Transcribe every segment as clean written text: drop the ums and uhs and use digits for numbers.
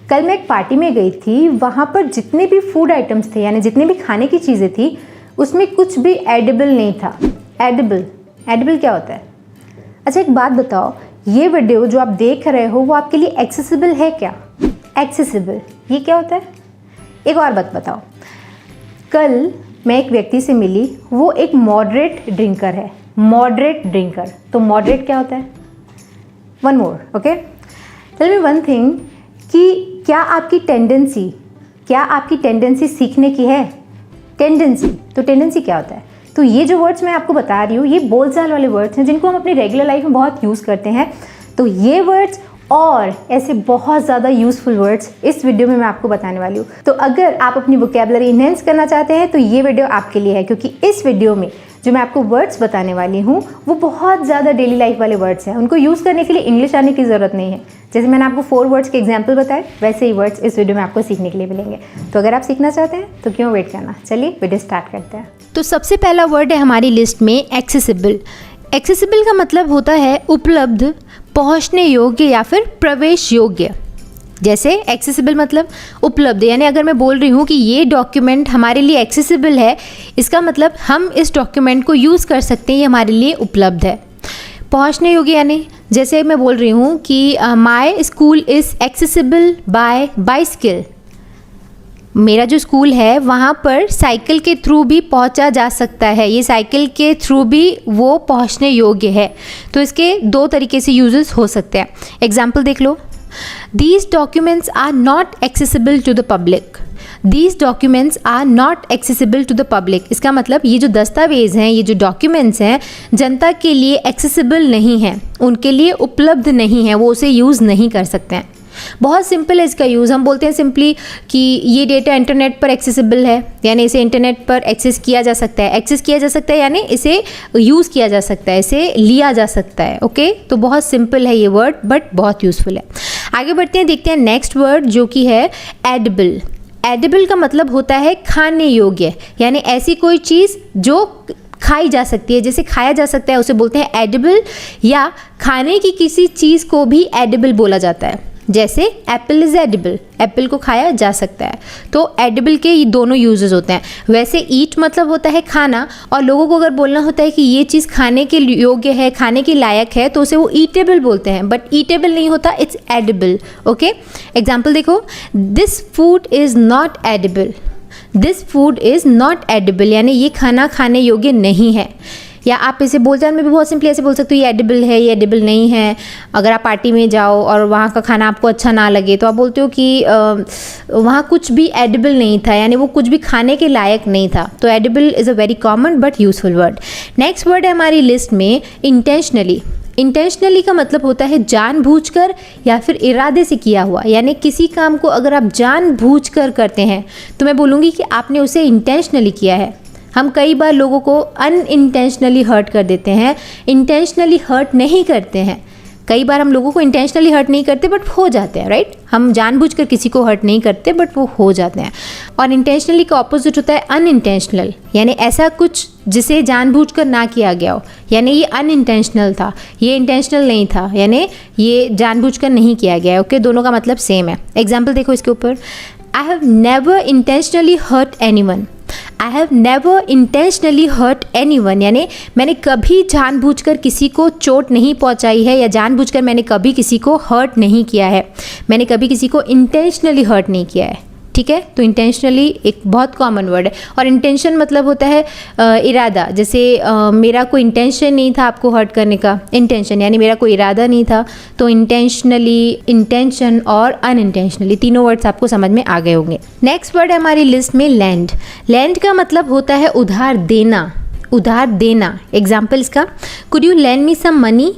कल मैं एक पार्टी में गई थी, वहाँ पर जितने भी फूड आइटम्स थे यानी जितनी भी खाने की चीज़ें थी उसमें कुछ भी एडिबल नहीं था। एडिबल क्या होता है? अच्छा एक बात बताओ, ये वीडियो जो आप देख रहे हो वो आपके लिए एक्सेसिबल है क्या? एक्सेसिबल ये क्या होता है? एक और बात बताओ, कल मैं एक व्यक्ति से मिली, वो एक मॉडरेट ड्रिंकर है। मॉडरेट ड्रिंकर, तो मॉडरेट क्या होता है? One more, okay, tell me one thing कि क्या आपकी टेंडेंसी सीखने की है? तो टेंडेंसी क्या होता है? तो ये जो वर्ड्स मैं आपको बता रही हूँ ये बोलचाल वाले वर्ड्स हैं जिनको हम अपनी रेगुलर लाइफ में बहुत यूज़ करते हैं। तो ये वर्ड्स और ऐसे बहुत ज़्यादा यूज़फुल वर्ड्स इस वीडियो में मैं आपको बताने वाली हूँ। तो अगर आप अपनी वोकैबुलरी इन्हेंस करना चाहते हैं तो ये वीडियो आपके लिए है, क्योंकि इस वीडियो में जो मैं आपको वर्ड्स बताने वाली हूँ वो बहुत ज़्यादा डेली लाइफ वाले वर्ड्स हैं। उनको यूज़ करने के लिए इंग्लिश आने की ज़रूरत नहीं है। जैसे मैंने आपको 4 वर्ड्स के एग्जाम्पल बताए, वैसे ही वर्ड्स इस वीडियो में आपको सीखने के लिए मिलेंगे। तो अगर आप सीखना चाहते हैं तो क्यों वेट करना, चलिए वीडियो स्टार्ट करते हैं। तो सबसे पहला वर्ड है हमारी लिस्ट में एक्सेसिबल। एक्सेसिबल का मतलब होता है उपलब्ध, पहुंचने योग्य या फिर प्रवेश योग्य। जैसे एक्सेसिबल मतलब उपलब्ध, यानी अगर मैं बोल रही हूँ कि ये डॉक्यूमेंट हमारे लिए एक्सेसिबल है, इसका मतलब हम इस डॉक्यूमेंट को यूज़ कर सकते हैं, ये हमारे लिए उपलब्ध है। पहुँचने योग्य यानी जैसे मैं बोल रही हूँ कि my school is accessible bye bicycle. मेरा जो स्कूल है वहाँ पर साइकिल के थ्रू भी पहुँचा जा सकता है, ये साइकिल के थ्रू भी वो पहुँचने योग्य है। तो इसके 2 तरीके से यूजेस हो सकते हैं। एग्जाम्पल देख लो, These documents are not accessible to the public. These documents are not accessible to the public. इसका मतलब ये जो दस्तावेज़ हैं, ये जो डॉक्यूमेंट्स हैं, जनता के लिए एक्सेसिबल नहीं हैं, उनके लिए उपलब्ध नहीं है, वो उसे यूज़ नहीं कर सकते हैं। बहुत सिंपल है इसका यूज़। हम बोलते हैं सिंपली कि ये डेटा इंटरनेट पर एक्सेसिबल है, यानी इसे इंटरनेट पर एक्सेस किया जा सकता है। एक्सेस किया जा सकता है यानी इसे यूज़ किया जा सकता है, इसे लिया जा सकता है। ओके, तो बहुत सिंपल है ये वर्ड, बट बहुत यूज़फुल है। आगे बढ़ते हैं, देखते हैं नेक्स्ट वर्ड जो कि है एडिबल। एडिबल का मतलब होता है खाने योग्य, यानी ऐसी कोई चीज़ जो खाई जा सकती है, जैसे खाया जा सकता है उसे बोलते हैं एडिबल, या खाने की किसी चीज़ को भी एडिबल बोला जाता है। जैसे एप्पल इज़ एडिबल, एप्पल को खाया जा सकता है। तो एडिबल के ये दोनों यूजेस होते हैं। वैसे ईट मतलब होता है खाना, और लोगों को अगर बोलना होता है कि ये चीज़ खाने के योग्य है, खाने के लायक है, तो उसे वो ईटेबल बोलते हैं, बट ईटेबल नहीं होता, इट्स एडिबल। ओके, एग्जाम्पल देखो, this food is not edible. This food is not edible यानी ये खाना खाने योग्य नहीं है। या आप इसे बोलचाल में भी बहुत सिंपली ऐसे बोल सकते हो, ये एडिबल है, ये एडिबल नहीं है। अगर आप पार्टी में जाओ और वहाँ का खाना आपको अच्छा ना लगे तो आप बोलते हो कि वहाँ कुछ भी एडिबल नहीं था, यानी वो कुछ भी खाने के लायक नहीं था। तो edible is a very common but useful word. Next word है हमारी लिस्ट में इंटेंशनली। इंटेंशनली का मतलब होता है जानबूझकर या फिर इरादे से किया हुआ, यानी किसी काम को अगर आप जानबूझकर करते हैं तो मैं बोलूँगी कि आपने उसे इंटेंशनली किया है। हम कई बार लोगों को अनइंटेंशनली हर्ट कर देते हैं, इंटेंशनली हर्ट नहीं करते हैं। कई बार हम लोगों को इंटेंशनली हर्ट नहीं करते बट हो जाते हैं, राइट? हम जानबूझकर किसी को हर्ट नहीं करते बट वो हो जाते हैं। और इंटेंशनली का ऑपोजिट होता है अनइंटेंशनल, यानी ऐसा कुछ जिसे जानबूझकर ना किया गया हो, यानी ये अनइंटेंशनल था, ये इंटेंशनल नहीं था, यानी ये जानबूझकर नहीं किया गया है। ओके, दोनों का मतलब सेम है। एग्जाम्पल देखो इसके ऊपर, I have never intentionally hurt anyone. I have never intentionally hurt anyone यानी मैंने कभी जानबूझकर किसी को चोट नहीं पहुंचाई है, या जानबूझकर मैंने कभी किसी को हर्ट नहीं किया है। मैंने कभी किसी को इंटेंशनली हर्ट नहीं किया है। ठीक है, तो इंटेंशनली एक बहुत कॉमन वर्ड है। और इंटेंशन मतलब होता है इरादा। जैसे मेरा कोई इंटेंशन नहीं था आपको हर्ट करने का, इंटेंशन यानी मेरा कोई इरादा नहीं था। तो इंटेंशनली, इंटेंशन और अनइंटेंशनली तीनों वर्ड्स आपको समझ में आ गए होंगे। नेक्स्ट वर्ड है हमारी लिस्ट में लैंड। लैंड का मतलब होता है उधार देना, उधार देना। एग्जाम्पल इसका, could you lend me some money.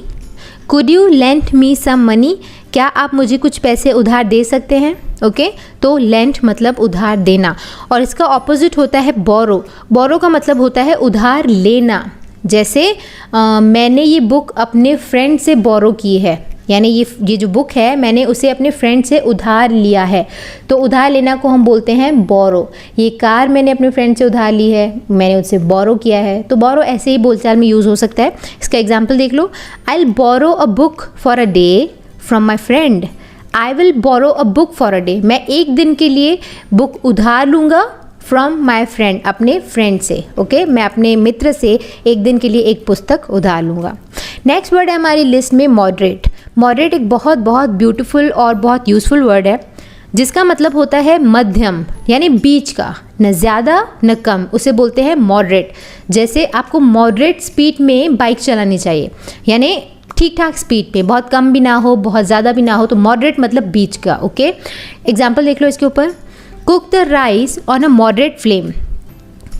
Could you lend me some money, क्या आप मुझे कुछ पैसे उधार दे सकते हैं। ओके, तो लेंट मतलब उधार देना, और इसका ऑपोजिट होता है बोरो। बोरो का मतलब होता है उधार लेना। जैसे मैंने ये बुक अपने फ्रेंड से बोरो की है, यानी ये जो बुक है मैंने उसे अपने फ्रेंड से उधार लिया है। तो उधार लेना को हम बोलते हैं बोरो। ये कार मैंने अपने फ्रेंड से उधार ली है, मैंने उससे बोरो किया है। तो बोरो ऐसे ही बोलचाल में यूज़ हो सकता है। इसका एग्जाम्पल देख लो, I will borrow a book for a day from my friend. I will borrow a book for a day, मैं एक दिन के लिए बुक उधार लूँगा फ्रॉम माई फ्रेंड, अपने फ्रेंड से, ओके मैं अपने मित्र से एक दिन के लिए एक पुस्तक उधार लूँगा। नेक्स्ट वर्ड है हमारी लिस्ट में मॉडरेट। मॉडरेट एक बहुत बहुत ब्यूटीफुल और बहुत यूज़फुल वर्ड है जिसका मतलब होता है मध्यम, यानी बीच का, न ज़्यादा न कम, उसे बोलते हैं मॉडरेट। जैसे आपको मॉडरेट स्पीड में बाइक चलानी चाहिए, यानी ठीक ठाक स्पीड पे, बहुत कम भी ना हो बहुत ज़्यादा भी ना हो, तो मॉडरेट मतलब बीच का, ओके। एग्जाम्पल देख लो इसके ऊपर, cook the rice on a moderate flame,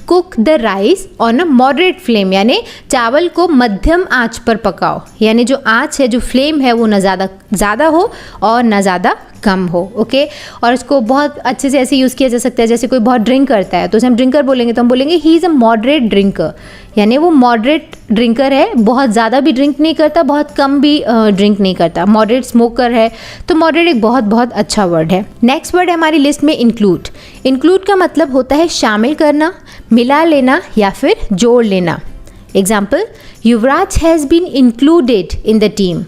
cook the rice on a moderate flame, यानी चावल को मध्यम आंच पर पकाओ, यानी जो आंच है, जो फ्लेम है वो न ज़्यादा हो और न ज़्यादा कम हो, ओके। और इसको बहुत अच्छे से ऐसे यूज़ किया जा सकता है, जैसे कोई बहुत ड्रिंक करता है तो उसे हम ड्रिंकर बोलेंगे तो हम बोलेंगे he is a moderate drinker, यानी वो मॉडरेट ड्रिंकर है, बहुत ज़्यादा भी ड्रिंक नहीं करता, बहुत कम भी ड्रिंक नहीं करता, मॉडरेट स्मोकर है। तो मॉडरेट एक बहुत बहुत अच्छा वर्ड है। नेक्स्ट वर्ड है हमारी लिस्ट में इंक्लूड। इंक्लूड का मतलब होता है शामिल करना, मिला लेना या फिर जोड़ लेना। Example, Yuvraj has been included in the team,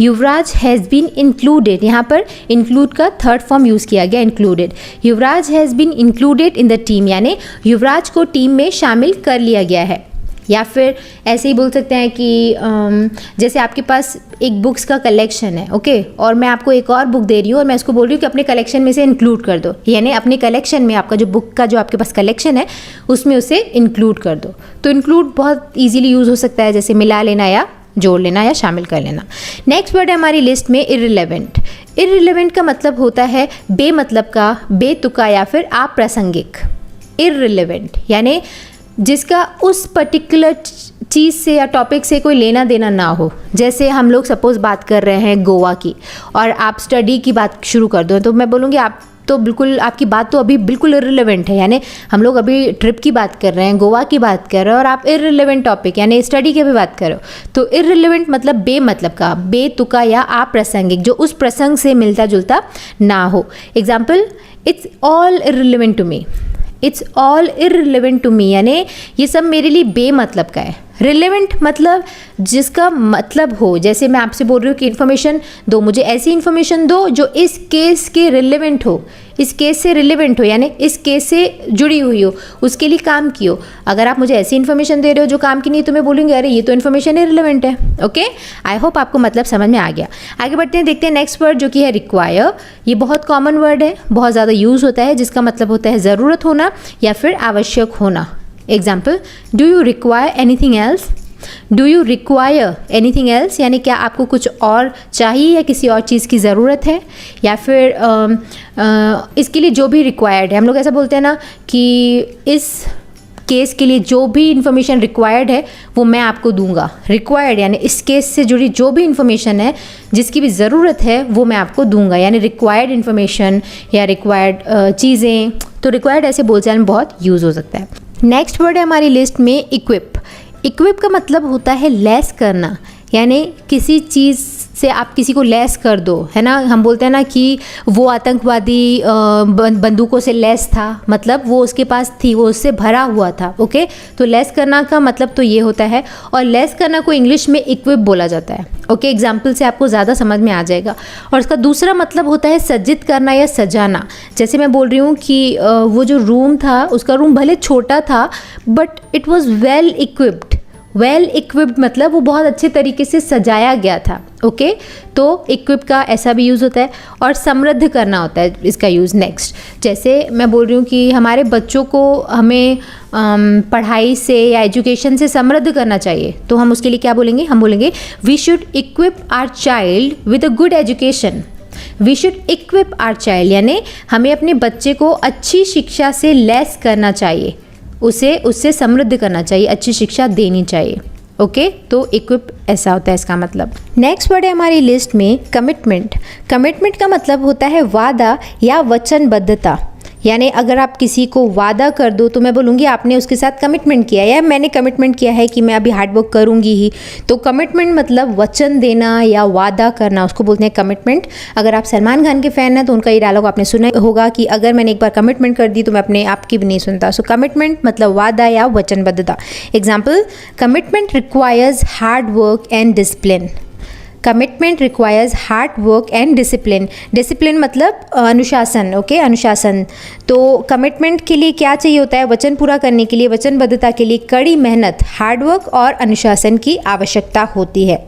Yuvraj has been included, यहाँ पर इंक्लूड का थर्ड फॉर्म यूज़ किया गया, included. Yuvraj has been included in the team, यानी युवराज को टीम में शामिल कर लिया गया है। या फिर ऐसे ही बोल सकते हैं कि जैसे आपके पास एक बुक्स का कलेक्शन है, ओके, और मैं आपको एक और बुक दे रही हूँ और मैं इसको बोल रही हूँ कि अपने कलेक्शन में से इंक्लूड कर दो, यानी अपने कलेक्शन में आपका जो बुक का जो आपके पास कलेक्शन है उसमें उसे इंक्लूड कर दो। तो इंक्लूड बहुत ईजीली यूज़ हो सकता है, जैसे मिला लेना या जोड़ लेना या शामिल कर लेना। नेक्स्ट वर्ड है हमारी लिस्ट में इररिलेवेंट। इररिलेवेंट का मतलब होता है बेमतलब का, बेतुका या फिर अप्रासंगिक। इररिलेवेंट यानी जिसका उस पर्टिकुलर चीज़ से या टॉपिक से कोई लेना देना ना हो। जैसे हम लोग सपोज़ बात कर रहे हैं गोवा की और आप स्टडी की बात शुरू कर दो, तो मैं बोलूँगी आप तो बिल्कुल, आपकी बात तो अभी बिल्कुल इररिलेवेंट है, यानी हम लोग अभी ट्रिप की बात कर रहे हैं, गोवा की बात कर रहे हो और आप इररिलेवेंट टॉपिक यानी स्टडी की भी बात कर रहे हो। तो इररिलेवेंट मतलब बेमतलब का, बेतुका या अप्रासंगिक, जो उस प्रसंग से मिलता जुलता ना हो। Example, it's all irrelevant to me, it's all irrelevant to me, यानी ये सब मेरे लिए बेमतलब का है। रिलेवेंट मतलब जिसका मतलब हो। जैसे मैं आपसे बोल रही हूँ कि इन्फॉर्मेशन दो, मुझे ऐसी इन्फॉर्मेशन दो जो इस केस के रिलेवेंट हो, इस केस से रिलेवेंट हो, यानी इस केस से जुड़ी हुई हो, उसके लिए काम की हो। अगर आप मुझे ऐसी इन्फॉर्मेशन दे रहे हो जो काम की नहीं, तो मैं बोलूँगी अरे ये तो इन्फॉर्मेशन इररिलेवेंट है। ओके, आई होप आपको मतलब समझ में आ गया। आगे बढ़ते हैं, देखते हैं नेक्स्ट वर्ड जो कि है रिक्वायर। ये बहुत कॉमन वर्ड है, बहुत ज़्यादा यूज़ होता है, जिसका मतलब होता है ज़रूरत होना या फिर आवश्यक होना। Example, do you require anything else, do you require anything else, यानी क्या आपको कुछ और चाहिए या किसी और चीज़ की ज़रूरत है। या फिर इसके लिए जो भी रिक्वायर्ड है, हम लोग ऐसा बोलते हैं ना कि इस केस के लिए जो भी इंफॉर्मेशन रिक्वायर्ड है वो मैं आपको दूंगा। रिक्वायर्ड यानी इस केस से जुड़ी जो भी इंफॉर्मेशन है, जिसकी भी ज़रूरत है, वो मैं आपको दूंगा, यानी रिक्वायर्ड इंफॉर्मेशन या रिक्वायर्ड चीज़ें। तो रिक्वायर्ड ऐसे बोलचाल में बहुत यूज़ हो सकता है। नेक्स्ट वर्ड है हमारी लिस्ट में इक्विप। इक्विप का मतलब होता है लैस करना, यानी किसी चीज़ से आप किसी को लैस कर दो, है ना। हम बोलते हैं ना कि वो आतंकवादी बंदूकों से लैस था, मतलब वो उसके पास थी, वो उससे भरा हुआ था। ओके, तो लैस करना का मतलब तो ये होता है, और लैस करना को इंग्लिश में इक्विप बोला जाता है। ओके, एग्जाम्पल से आपको ज़्यादा समझ में आ जाएगा। और इसका दूसरा मतलब होता है सज्जित करना या सजाना। जैसे मैं बोल रही हूँ कि वो जो रूम था, उसका रूम भले छोटा था but it was well equipped. Well equipped मतलब वो बहुत अच्छे तरीके से सजाया गया था। ओके, तो इक्विप का ऐसा भी यूज़ होता है। और समृद्ध करना होता है इसका यूज़। नेक्स्ट, जैसे मैं बोल रही हूँ कि हमारे बच्चों को हमें पढ़ाई से या एजुकेशन से समृद्ध करना चाहिए, तो हम उसके लिए क्या बोलेंगे, हम बोलेंगे we should equip our child with a good education. We should equip our child यानी हमें अपने बच्चे को अच्छी शिक्षा से लैस करना चाहिए, उसे उससे समृद्ध करना चाहिए, अच्छी शिक्षा देनी चाहिए। ओके, तो इक्विप ऐसा होता है इसका मतलब। नेक्स्ट वर्ड है हमारी लिस्ट में कमिटमेंट। कमिटमेंट का मतलब होता है वादा या वचनबद्धता, यानी अगर आप किसी को वादा कर दो तो मैं बोलूँगी आपने उसके साथ कमिटमेंट किया है, या मैंने कमिटमेंट किया है कि मैं अभी हार्ड वर्क करूँगी ही। तो कमिटमेंट मतलब वचन देना या वादा करना, उसको बोलते हैं कमिटमेंट। अगर आप सलमान खान के फ़ैन हैं तो उनका ये डायलॉग आपने सुना होगा कि अगर मैंने एक बार कमिटमेंट कर दी तो मैं अपने आप की भी नहीं सुनता। सो कमिटमेंट मतलब वादा या वचनबद्धता। Example, commitment requires hard work and discipline. Commitment requires hard work and discipline. Discipline मतलब अनुशासन, ओके, अनुशासन। तो कमिटमेंट के लिए क्या चाहिए होता है? वचन पूरा करने के लिए, वचनबद्धता के लिए कड़ी मेहनत, हार्ड वर्क और अनुशासन की आवश्यकता होती है।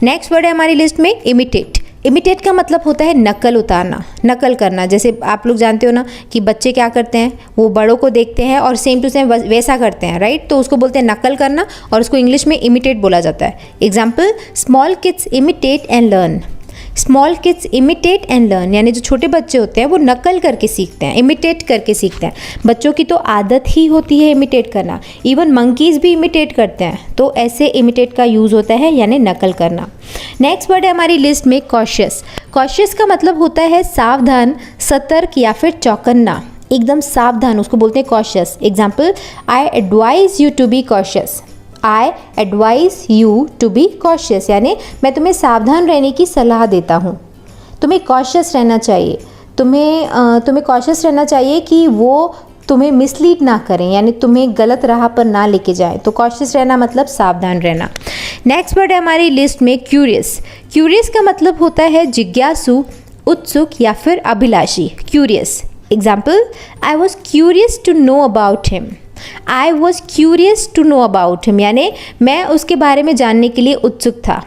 नेक्स्ट वर्ड है हमारी लिस्ट में इमिटेट। इमिटेट का मतलब होता है नकल उतारना, नकल करना। जैसे आप लोग जानते हो ना कि बच्चे क्या करते हैं, वो बड़ों को देखते हैं और सेम टू सेम वैसा करते हैं, राइट? तो उसको बोलते हैं नकल करना और उसको इंग्लिश में इमिटेट बोला जाता है। Example, small kids imitate and learn. Small kids imitate and learn यानी जो छोटे बच्चे होते हैं वो नकल करके सीखते हैं, इमिटेट करके सीखते हैं। बच्चों की तो आदत ही होती है इमिटेट करना, इवन मंकीज़ भी इमिटेट करते हैं। तो ऐसे इमिटेट का यूज़ होता है यानी नकल करना। नेक्स्ट वर्ड है हमारी लिस्ट में कॉशियस। कॉशियस का मतलब होता है सावधान, सतर्क या फिर चौकन्ना, एकदम सावधान, उसको बोलते हैं cautious. Example, I advise you to be cautious. I advise you to be cautious यानी मैं तुम्हें सावधान रहने की सलाह देता हूँ। तुम्हें कॉशियस रहना चाहिए, तुम्हें कॉशियस रहना चाहिए कि वो तुम्हें मिसलीड ना करें, यानी तुम्हें गलत राह पर ना लेके जाए। तो कॉशियस रहना मतलब सावधान रहना। नेक्स्ट वर्ड है हमारी लिस्ट में क्यूरियस। क्यूरियस का मतलब होता है जिज्ञासु, उत्सुक या फिर अभिलाषी, curious. Example, I was curious to know about him. I was curious to know about him यानी मैं उसके बारे में जानने के लिए उत्सुक था,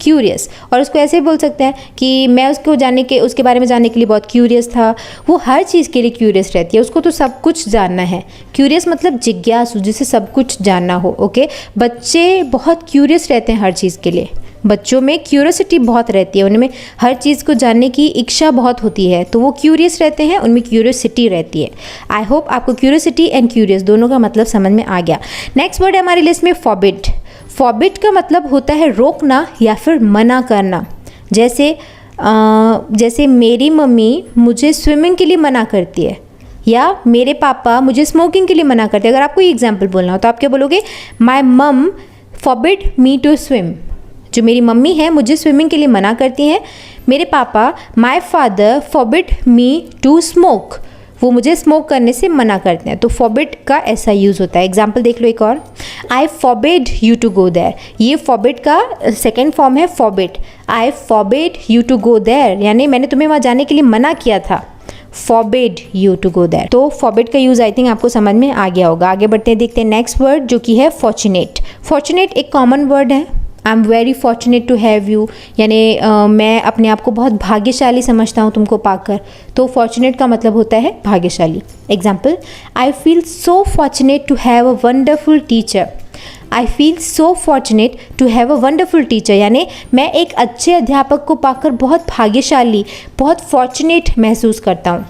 क्यूरियस। और उसको ऐसे बोल सकते हैं कि मैं उसके बारे में जानने के लिए बहुत क्यूरियस था। वो हर चीज़ के लिए क्यूरियस रहती है, उसको तो सब कुछ जानना है। क्यूरियस मतलब जिज्ञासु, जिसे सब कुछ जानना हो, ओके। बच्चे बहुत क्यूरियस रहते हैं हर चीज़ के लिए, बच्चों में क्यूरियोसिटी बहुत रहती है, उनमें हर चीज़ को जानने की इच्छा बहुत होती है, तो वो क्यूरियस रहते हैं, उनमें क्यूरियोसिटी रहती है। आई होप आपको क्यूरियोसिटी एंड क्यूरियस दोनों का मतलब समझ में आ गया। नेक्स्ट वर्ड है हमारी लिस्ट में फॉरबिड। फॉरबिड का मतलब होता है रोकना या फिर मना करना। जैसे मेरी मम्मी मुझे स्विमिंग के लिए मना करती है या मेरे पापा मुझे स्मोकिंग के लिए मना करते हैं। अगर आपको ये एग्जाम्पल बोलना हो तो आप क्या बोलोगे? माई मम फॉरबिड मी टू स्विम। जो मेरी मम्मी है मुझे स्विमिंग के लिए मना करती हैं। मेरे पापा my father forbid me to smoke, वो मुझे स्मोक करने से मना करते हैं। तो फॉरबिड का ऐसा यूज़ होता है। एग्जाम्पल देख लो एक और, I forbid you to go there. ये फॉरबिड का सेकेंड फॉर्म है forbid. I forbid you to go there यानी मैंने तुम्हें वहाँ जाने के लिए मना किया था, forbid you to go there. तो फॉरबिड का यूज़ आई थिंक आपको समझ में आ गया होगा। आगे बढ़ते हैं, देखते हैं नेक्स्ट वर्ड जो कि है फॉर्चुनेट। फॉर्चुनेट एक कॉमन वर्ड है। I am very fortunate to have you यानी मैं अपने आप को बहुत भाग्यशाली समझता हूँ तुमको पाकर। तो फॉर्चुनेट का मतलब होता है भाग्यशाली। Example, I feel so fortunate to have a wonderful teacher. I feel so fortunate to have a wonderful teacher यानी मैं एक अच्छे अध्यापक को पाकर बहुत भाग्यशाली, बहुत फॉर्चुनेट महसूस करता हूँ।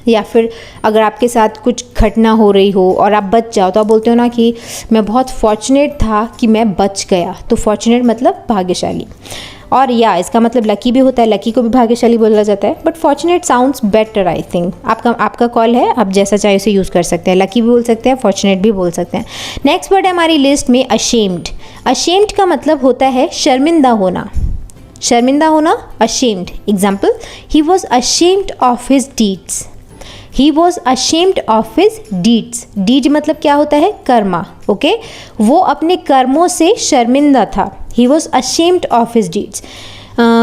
या फिर अगर आपके साथ कुछ घटना हो रही हो और आप बच जाओ तो आप बोलते हो ना कि मैं बहुत फॉर्चुनेट था कि मैं बच गया। तो फॉर्चुनेट मतलब भाग्यशाली। और या इसका मतलब लकी भी होता है, लकी को भी भाग्यशाली बोला जाता है, but fortunate sounds better I think. आपका कॉल है, आप जैसा चाहे उसे यूज़ कर सकते हैं, लकी भी बोल सकते हैं, फॉर्चुनेट भी बोल सकते हैं। नेक्स्ट वर्ड है हमारी लिस्ट में अशेम्ड। अशेम्ड का मतलब होता है शर्मिंदा होना, शर्मिंदा होना, ashamed. Example, he was ashamed of his deeds. He was ashamed of his deeds. Deed मतलब क्या होता है? कर्मा, ओके। वो अपने कर्मों से शर्मिंदा था। He was ashamed of his deeds.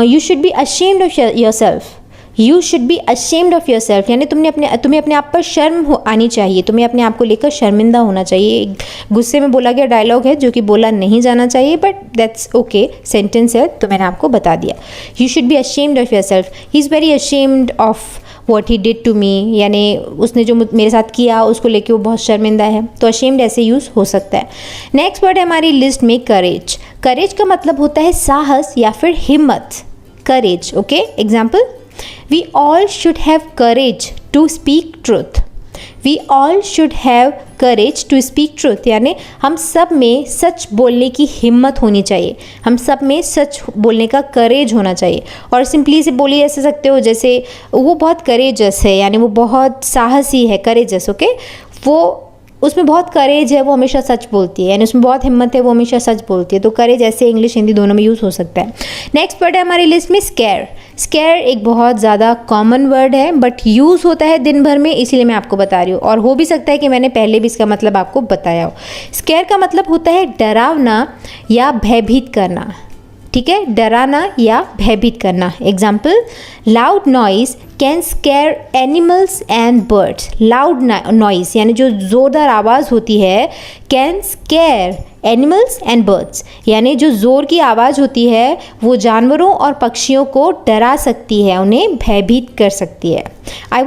You should be ashamed of yourself. You should be ashamed of yourself यानी तुम्हें अपने आप पर शर्म आनी चाहिए, तुम्हें अपने आप को लेकर शर्मिंदा होना चाहिए। एक गुस्से में बोला गया डायलॉग है जो कि बोला नहीं जाना चाहिए, बट दैट्स ओके, सेंटेंस है तो मैंने आपको बता दिया। You should be ashamed of yourself. He is very ashamed of what he did to me यानी उसने जो मेरे साथ किया उसको लेके वो बहुत शर्मिंदा है। तो अशेम्ड ऐसे यूज़ हो सकता है। नेक्स्ट वर्ड है हमारी लिस्ट में करेज। करेज का मतलब होता है साहस या फिर हिम्मत, courage, okay. Example, we all should have courage to speak truth. We all should have courage to speak truth यानी हम सब में सच बोलने की हिम्मत होनी चाहिए, हम सब में सच बोलने का करेज होना चाहिए। और सिंपली से बोली ऐसे सकते हो जैसे वो बहुत करेजस है यानी वो बहुत साहसी है, करेजस, ओके। वो उसमें बहुत करेज है, वो हमेशा सच बोलती है, यानी उसमें बहुत हिम्मत है, वो हमेशा सच बोलती है। तो करेज ऐसे इंग्लिश हिंदी दोनों में यूज़ हो सकता है। नेक्स्ट वर्ड है हमारी लिस्ट में स्केयर। स्केयर एक बहुत ज़्यादा कॉमन वर्ड है बट यूज़ होता है दिन भर में, इसीलिए मैं आपको बता रही हूँ। और हो भी सकता है कि मैंने पहले भी इसका मतलब आपको बताया हो। स्केयर का मतलब होता है डरावना या भयभीत करना, ठीक है, डराना या भयभीत करना। Example, loud noise can square animals and birds. Loud noise यानी जो ज़ोरदार आवाज़ होती है, can square animals and birds यानी जो ज़ोर की आवाज़ होती है वो जानवरों और पक्षियों को डरा सकती है, उन्हें भयभीत कर सकती है। आई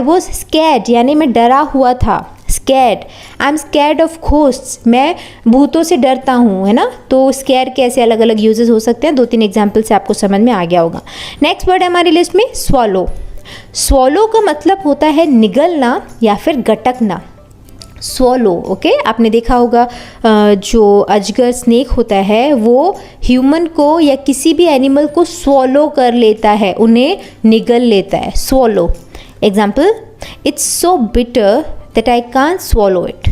वॉज स्कैर्ड यानी मैं डरा हुआ था। Scared, I am scared of ghosts, मैं भूतों से डरता हूँ, है ना। तो स्कैर के ऐसे अलग अलग यूजेस हो सकते हैं। 2-3 एग्जाम्पल से आपको समझ में आ गया होगा। नेक्स्ट वर्ड है हमारी लिस्ट में स्वॉलो। स्वॉलो का मतलब होता है निगलना या फिर गटकना। स्वॉलो, ओके, आपने देखा होगा जो अजगर स्नेक होता है वो ह्यूमन को या किसी भी एनिमल को स्वॉलो कर लेता है, उन्हें निगल लेता है। Swallow. Example, it's so bitter that I can't swallow it.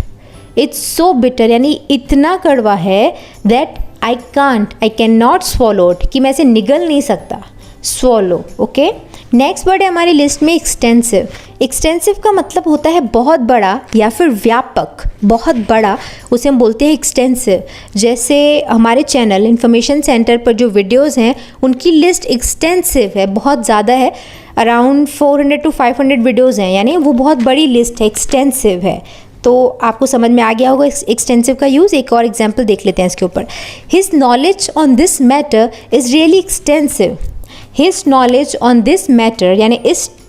It's so bitter यानी इतना कड़वा है, that I can not swallow it कि मैं इसे निगल नहीं सकता। Swallow, okay. नेक्स्ट वर्ड है हमारी लिस्ट में एक्सटेंसिव। एक्सटेंसिव का मतलब होता है बहुत बड़ा या फिर व्यापक, बहुत बड़ा, उसे हम बोलते हैं एक्सटेंसिव। जैसे हमारे चैनल इन्फॉर्मेशन सेंटर पर जो वीडियोस हैं उनकी लिस्ट एक्सटेंसिव है, बहुत ज़्यादा है। अराउंड 400 to 500 वीडियोज़ हैं, यानी वो बहुत बड़ी लिस्ट है, एक्सटेंसिव है। तो आपको समझ में आ गया होगा एक्सटेंसिव का यूज़। एक और एग्जाम्पल देख लेते हैं इसके ऊपर। His knowledge on this matter is really extensive. His knowledge on this matter यानी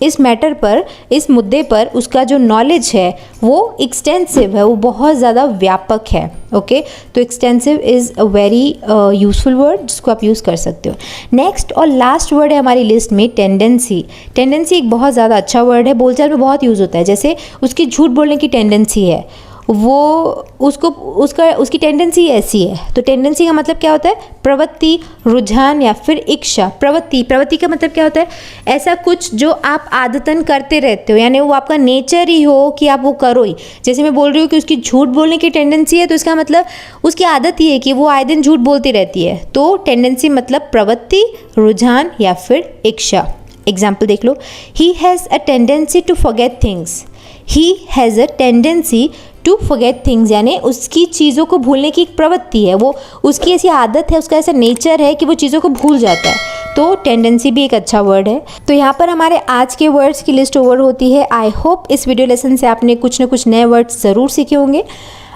इस मैटर पर, इस मुद्दे पर उसका जो नॉलेज है वो एक्सटेंसिव है, वो बहुत ज़्यादा व्यापक है। ओके, तो extensive is a very useful word जिसको आप यूज़ कर सकते हो। नेक्स्ट और लास्ट वर्ड है हमारी लिस्ट में टेंडेंसी। टेंडेंसी एक बहुत ज़्यादा अच्छा वर्ड है, बोलचाल में बहुत यूज़ होता है। जैसे उसकी झूठ बोलने की टेंडेंसी है, वो उसकी टेंडेंसी ऐसी है। तो टेंडेंसी का मतलब क्या होता है? प्रवृत्ति, रुझान या फिर इच्छा। प्रवृत्ति का मतलब क्या होता है? ऐसा कुछ जो आप आदतन करते रहते हो, यानी वो आपका नेचर ही हो कि आप वो करो ही। जैसे मैं बोल रही हूँ कि उसकी झूठ बोलने की टेंडेंसी है, तो इसका मतलब उसकी आदत ही है कि वो आए दिन झूठ बोलती रहती है। तो टेंडेंसी मतलब प्रवृत्ति, रुझान या फिर इच्छा। एग्जाम्पल देख लो, he has a tendency to forget things. He has a tendency to forget things यानी उसकी चीज़ों को भूलने की एक प्रवृत्ति है, वो उसकी ऐसी आदत है, उसका ऐसा नेचर है कि वो चीज़ों को भूल जाता है। तो टेंडेंसी भी एक अच्छा वर्ड है। तो यहाँ पर हमारे आज के वर्ड्स की लिस्ट ओवर होती है। आई होप इस वीडियो लेसन से आपने कुछ ना कुछ नए वर्ड्स ज़रूर सीखे होंगे।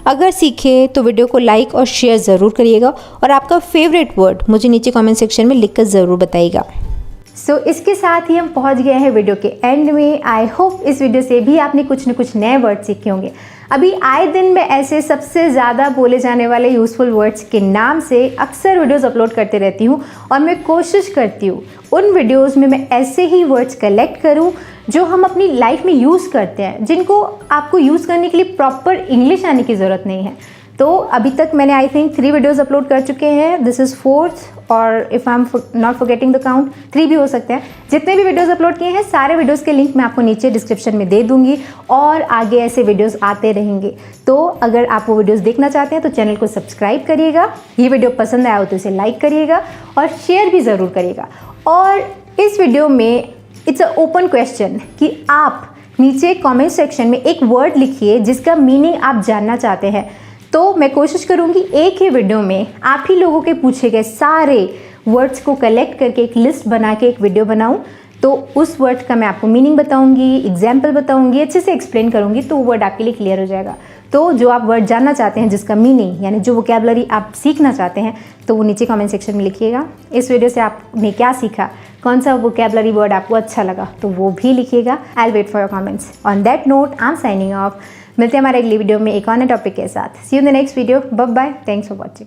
अगर सीखे तो वीडियो को लाइक और शेयर ज़रूर करिएगा, और आपका फेवरेट वर्ड मुझे नीचे कमेंट सेक्शन में लिखकर ज़रूर बताइएगा। सो इसके साथ ही हम पहुंच गए हैं वीडियो के एंड में। आई होप इस वीडियो से भी आपने कुछ न कुछ नए वर्ड सीखे होंगे। अभी आए दिन मैं ऐसे सबसे ज़्यादा बोले जाने वाले यूज़फुल वर्ड्स के नाम से अक्सर वीडियोस अपलोड करते रहती हूँ, और मैं कोशिश करती हूँ उन वीडियोस में मैं ऐसे ही वर्ड्स कलेक्ट करूँ जो हम अपनी लाइफ में यूज़ करते हैं, जिनको आपको यूज़ करने के लिए प्रॉपर इंग्लिश आने की ज़रूरत नहीं है। तो अभी तक मैंने आई थिंक 3 वीडियोज़ अपलोड कर चुके हैं। दिस इज़ 4th, और if I am not forgetting the count 3 भी हो सकते हैं। जितने भी वीडियोज़ अपलोड किए हैं सारे वीडियोज़ के लिंक मैं आपको नीचे डिस्क्रिप्शन में दे दूंगी, और आगे ऐसे वीडियोज़ आते रहेंगे। तो अगर आप वो वीडियोज़ देखना चाहते हैं तो चैनल को सब्सक्राइब करिएगा। ये वीडियो पसंद आया हो तो इसे लाइक करिएगा और शेयर भी ज़रूर करिएगा। और इस वीडियो में इट्स अ ओपन क्वेश्चन कि आप नीचे कॉमेंट सेक्शन में एक वर्ड लिखिए जिसका मीनिंग आप जानना चाहते हैं। तो मैं कोशिश करूंगी एक ही वीडियो में आप ही लोगों के पूछे गए सारे वर्ड्स को कलेक्ट करके एक लिस्ट बना के एक वीडियो बनाऊं। तो उस वर्ड का मैं आपको मीनिंग बताऊंगी, एग्जाम्पल बताऊंगी, अच्छे से एक्सप्लेन करूंगी, तो वो वर्ड आपके लिए क्लियर हो जाएगा। तो जो आप वर्ड जानना चाहते हैं जिसका मीनिंग यानी जो वोकैबुलरी आप सीखना चाहते हैं, तो वो नीचे कमेंट सेक्शन में लिखिएगा। इस वीडियो से आपने क्या सीखा, कौन सा वोकैबुलरी वर्ड आपको अच्छा लगा, तो वो भी लिखिएगा। I will wait for your comments. On that note I am signing off. मिलते हैं हमारे अगली वीडियो में एक और नए टॉपिक के साथ। See you in the next video. Bye bye. Thanks for watching.